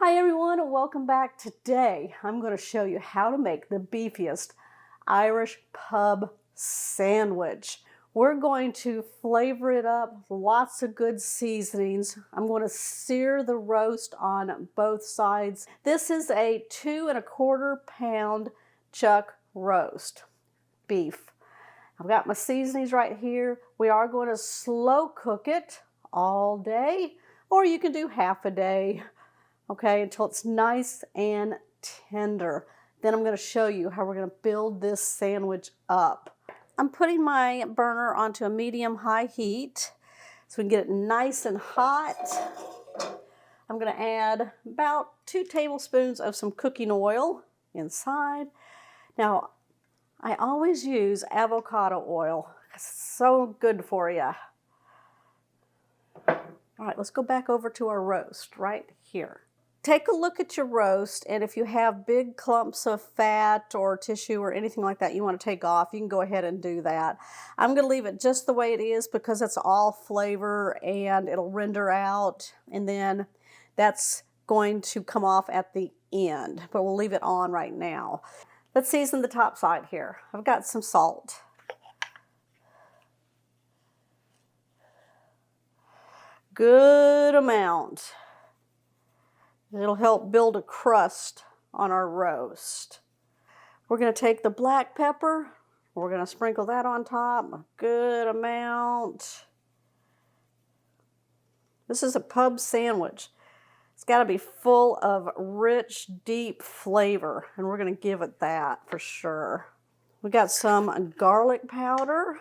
Hi everyone, and welcome back. Today I'm going to show you how to make the beefiest Irish pub sandwich. We're going to flavor it up, lots of good seasonings. I'm going to sear the roast on both sides. This is a 2 1/4 pound chuck roast beef. I've got my seasonings right here. We are going to slow cook it all day, or you can do half a day. Okay, until it's nice and tender. Then I'm going to show you how we're going to build this sandwich up. I'm putting my burner onto a medium-high heat so we can get it nice and hot. I'm going to add about 2 tablespoons of some cooking oil inside. Now, I always use avocado oil. It's so good for you. All right, let's go back over to our roast right here. Take a look at your roast, and if you have big clumps of fat or tissue or anything like that you want to take off, you can go ahead and do that. I'm going to leave it just the way it is because it's all flavor and it'll render out, and then that's going to come off at the end, but we'll leave it on right now. Let's season the top side here. I've got some salt. Good amount. It'll help build a crust on our roast. We're going to take the black pepper. We're going to sprinkle that on top, a good amount. This is a pub sandwich. It's got to be full of rich, deep flavor, and we're going to give it that for sure. We got some garlic powder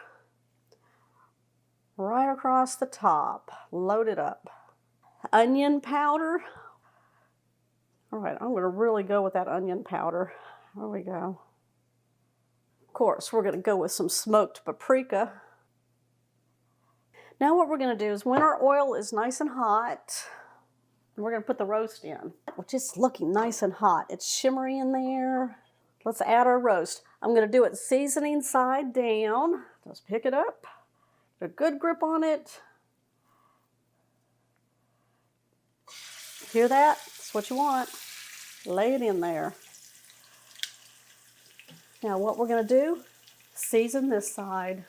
right across the top, loaded up. Onion powder. All right, I'm going to really go with that onion powder. There we go. Of course, we're going to go with some smoked paprika. Now what we're going to do is when our oil is nice and hot, we're going to put the roast in. Which is looking nice and hot. It's shimmery in there. Let's add our roast. I'm going to do it seasoning side down. Just pick it up. Get a good grip on it. Hear that? That's what you want. Lay it in there. Now what we're going to do, season this side.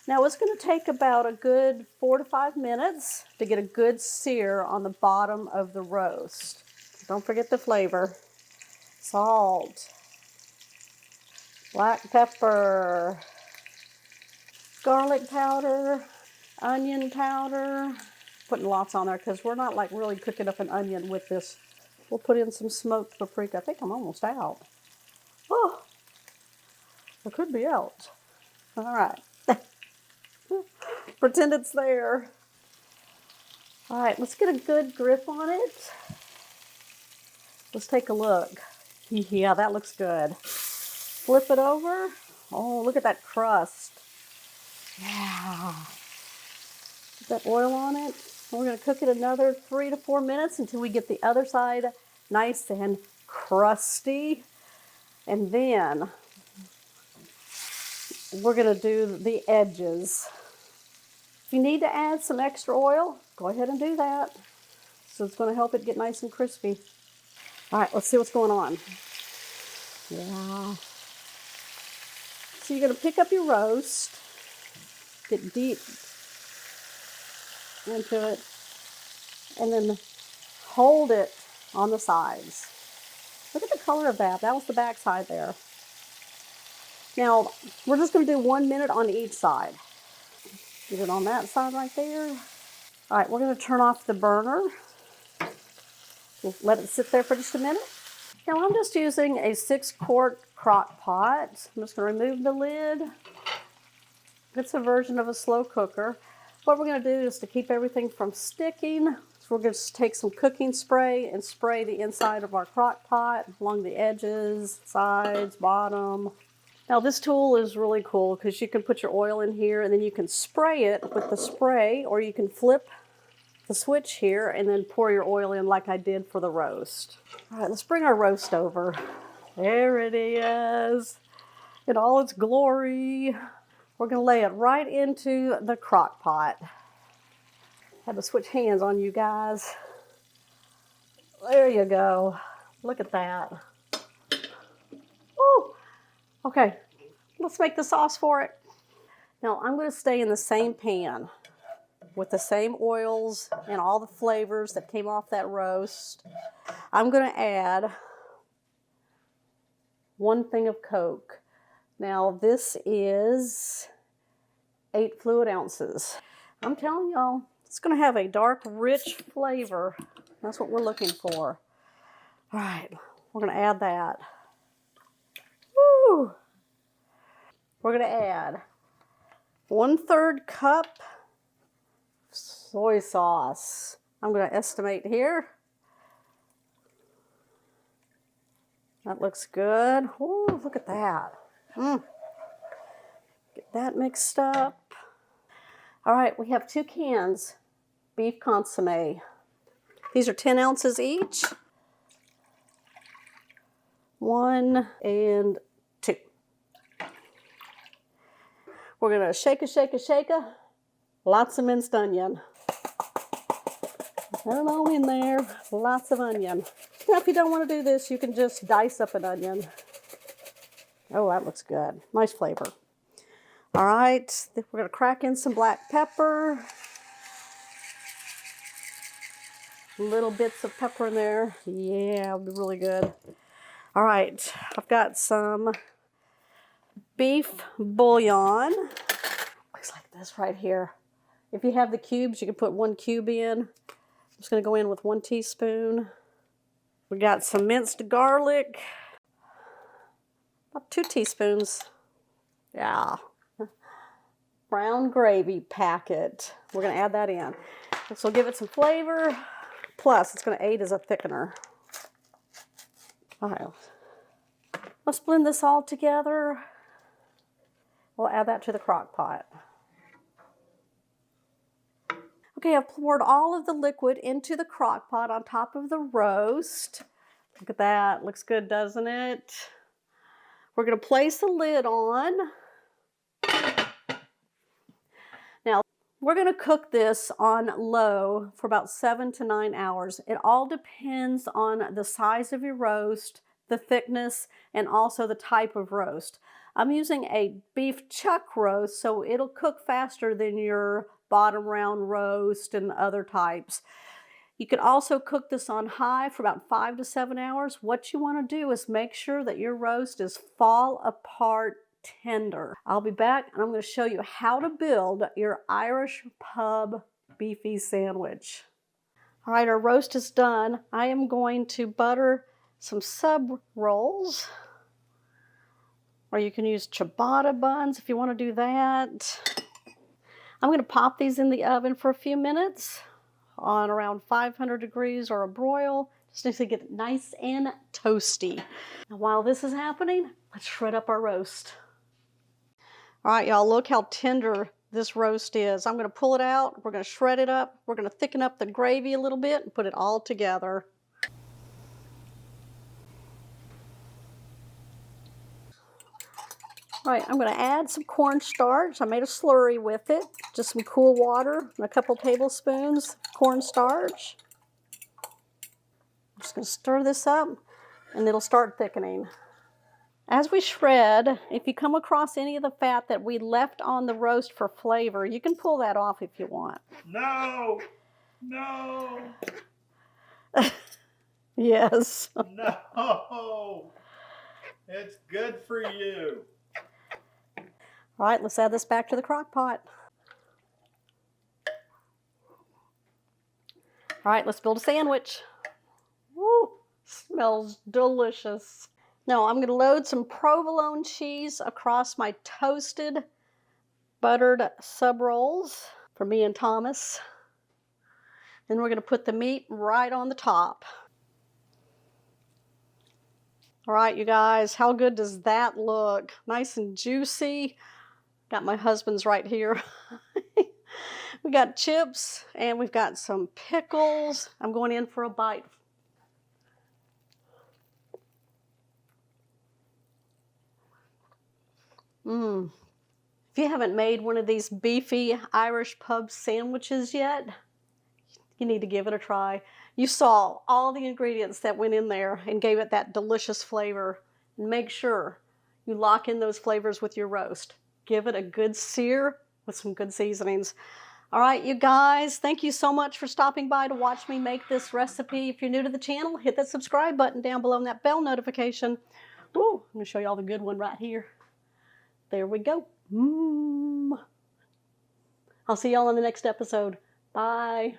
Now it's going to take about a good 4 to 5 minutes to get a good sear on the bottom of the roast. Don't forget the flavor. Salt, black pepper, garlic powder, onion powder. Putting lots on there because we're not like really cooking up an onion with this. We'll put in some smoked paprika. I think I'm almost out. Oh, I could be out. All right. Pretend it's there. All right, let's get a good grip on it. Let's take a look. Yeah, that looks good. Flip it over. Oh, look at that crust. Yeah. Put that oil on it. We're going to cook it another 3 to 4 minutes until we get the other side nice and crusty. And then we're going to do the edges. If you need to add some extra oil, go ahead and do that. So it's going to help it get nice and crispy. All right, let's see what's going on. Yeah. So you're going to pick up your roast, get deep into it, and then hold it on the sides. Look at the color of that. That was the back side there. Now, we're just going to do 1 minute on each side. Get it on that side right there. All right, we're going to turn off the burner. We'll let it sit there for just a minute. Now, I'm just using a 6-quart crock pot. I'm just going to remove the lid. It's a version of a slow cooker. What we're going to do is to keep everything from sticking. So we're going to take some cooking spray and spray the inside of our crock pot along the edges, sides, bottom. Now this tool is really cool because you can put your oil in here and then you can spray it with the spray, or you can flip the switch here and then pour your oil in like I did for the roast. All right, let's bring our roast over. There it is in all its glory. We're going to lay it right into the crock pot. Had to switch hands on you guys. There you go. Look at that. Woo! Okay, let's make the sauce for it. Now I'm going to stay in the same pan with the same oils and all the flavors that came off that roast. I'm going to add 1 thing of Coke. Now this is 8 fluid ounces. I'm telling y'all, it's going to have a dark, rich flavor. That's what we're looking for. All right, we're going to add that. Woo! We're going to add 1/3 cup soy sauce. I'm going to estimate here. That looks good. Oh, look at that. Get that mixed up. All right, we have 2 cans beef consomme. These are 10 ounces each. 1 and 2. We're gonna shake a. Lots of minced onion. Put it all in there. Lots of onion. Now, if you don't want to do this, you can just dice up an onion. Oh, that looks good. Nice flavor. All right, we're gonna crack in some black pepper. Little bits of pepper in there. Yeah, it'll be really good. All right, I've got some beef bouillon. Looks like this right here. If you have the cubes, you can put 1 cube in. I'm just gonna go in with 1 teaspoon. We got some minced garlic. About 2 teaspoons. Yeah. Brown gravy packet. We're gonna add that in. This will give it some flavor. Plus, it's gonna aid as a thickener. All right. Let's blend this all together. We'll add that to the crock pot. Okay, I've poured all of the liquid into the crock pot on top of the roast. Look at that, looks good, doesn't it? We're gonna place the lid on. Now, we're gonna cook this on low for about 7 to 9 hours. It all depends on the size of your roast, the thickness, and also the type of roast. I'm using a beef chuck roast, so it'll cook faster than your bottom round roast and other types. You could also cook this on high for about 5 to 7 hours. What you want to do is make sure that your roast is fall apart tender. I'll be back and I'm going to show you how to build your Irish pub beefy sandwich. All right, our roast is done. I am going to butter some sub rolls, or you can use ciabatta buns if you want to do that. I'm going to pop these in the oven for a few minutes on around 500 degrees or a broil, just to get it nice and toasty. Now, while this is happening, let's shred up our roast. All right, y'all, look how tender this roast is. I'm going to pull it out. We're going to shred it up. We're going to thicken up the gravy a little bit and put it all together. All right, I'm going to add some cornstarch. I made a slurry with it. Just some cool water and a couple tablespoons cornstarch. I'm just going to stir this up and it'll start thickening. As we shred, if you come across any of the fat that we left on the roast for flavor, you can pull that off if you want. No! No! Yes. No! It's good for you. All right, let's add this back to the crock pot. All right, let's build a sandwich. Woo, smells delicious. Now I'm going to load some provolone cheese across my toasted buttered sub rolls for me and Thomas. Then we're going to put the meat right on the top. All right, you guys, how good does that look? Nice and juicy. Got my husband's right here. We got chips and we've got some pickles. I'm going in for a bite. If you haven't made one of these beefy Irish pub sandwiches yet, you need to give it a try. You saw all the ingredients that went in there and gave it that delicious flavor. And make sure you lock in those flavors with your roast. Give it a good sear with some good seasonings. All right, you guys, thank you so much for stopping by to watch me make this recipe. If you're new to the channel, hit that subscribe button down below and that bell notification. Ooh, I'm gonna show you all the good one right here. There we go. I'll see y'all in the next episode. Bye.